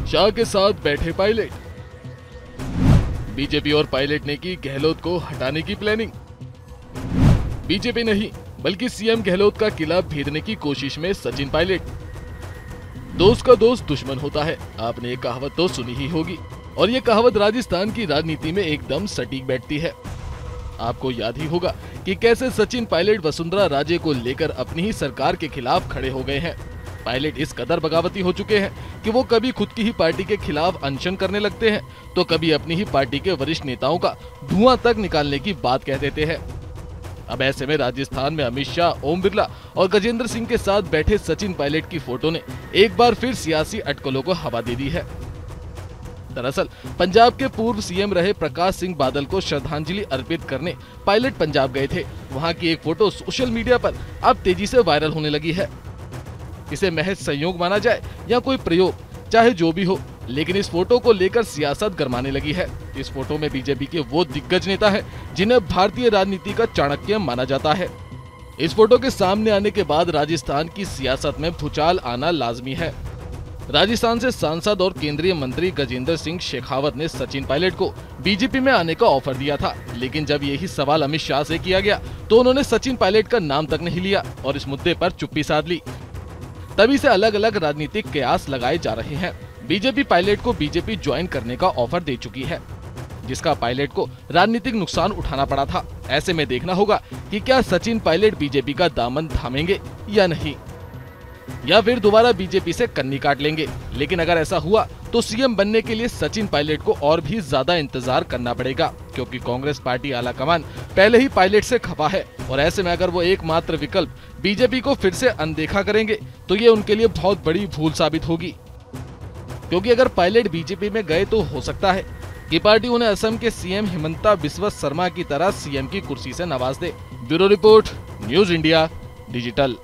शाह के साथ बैठे पायलट। बीजेपी और पायलट ने की गहलोत को हटाने की प्लानिंग। बीजेपी नहीं बल्कि सीएम गहलोत का किला भेदने की कोशिश में सचिन पायलट। दोस्त का दोस्त दुश्मन होता है, आपने ये कहावत तो सुनी ही होगी और ये कहावत राजस्थान की राजनीति में एकदम सटीक बैठती है। आपको याद ही होगा कि कैसे सचिन पायलट वसुंधरा राजे को लेकर अपनी ही सरकार के खिलाफ खड़े हो गए हैं। पायलट इस कदर बगावती हो चुके हैं कि वो कभी खुद की ही पार्टी के खिलाफ अनशन करने लगते हैं तो कभी अपनी ही पार्टी के वरिष्ठ नेताओं का धुआं तक निकालने की बात कह देते हैं। अब ऐसे में राजस्थान में अमित शाह, ओम बिरला और गजेंद्र सिंह के साथ बैठे सचिन पायलट की फोटो ने एक बार फिर सियासी अटकलों को हवा दे दी है। दरअसल पंजाब के पूर्व सीएम रहे प्रकाश सिंह बादल को श्रद्धांजलि अर्पित करने पायलट पंजाब गए थे। वहां की एक फोटो सोशल मीडिया पर अब तेजी से वायरल होने लगी है। इसे महज संयोग माना जाए या कोई प्रयोग, चाहे जो भी हो, लेकिन इस फोटो को लेकर सियासत गरमाने लगी है। इस फोटो में बीजेपी के वो दिग्गज नेता हैं जिन्हें भारतीय राजनीति का चाणक्य माना जाता है। इस फोटो के सामने आने के बाद राजस्थान की सियासत में भूचाल आना लाजमी है। राजस्थान से सांसद और केंद्रीय मंत्री गजेंद्र सिंह शेखावत ने सचिन पायलट को बीजेपी में आने का ऑफर दिया था, लेकिन जब यही सवाल अमित शाह से किया गया तो उन्होंने सचिन पायलट का नाम तक नहीं लिया और इस मुद्दे पर चुप्पी साध ली। तभी से अलग अलग राजनीतिक कयास लगाए जा रहे हैं। बीजेपी पायलट को बीजेपी ज्वाइन करने का ऑफर दे चुकी है, जिसका पायलट को राजनीतिक नुकसान उठाना पड़ा था। ऐसे में देखना होगा कि क्या सचिन पायलट बीजेपी का दामन थामेंगे या नहीं, या फिर दोबारा बीजेपी से कन्नी काट लेंगे। लेकिन अगर ऐसा हुआ तो सीएम बनने के लिए सचिन पायलट को और भी ज्यादा इंतजार करना पड़ेगा, क्योंकि कांग्रेस पार्टी आलाकमान पहले ही पायलट से खफा है और ऐसे में अगर वो एकमात्र विकल्प बीजेपी को फिर से अनदेखा करेंगे तो ये उनके लिए बहुत बड़ी भूल साबित होगी। क्योंकि अगर पायलट बीजेपी में गए तो हो सकता है कि पार्टी उन्हें असम के सीएम हिमंता बिस्वा शर्मा की तरह सीएम की कुर्सी से नवाज दे। Bureau report, news India digital.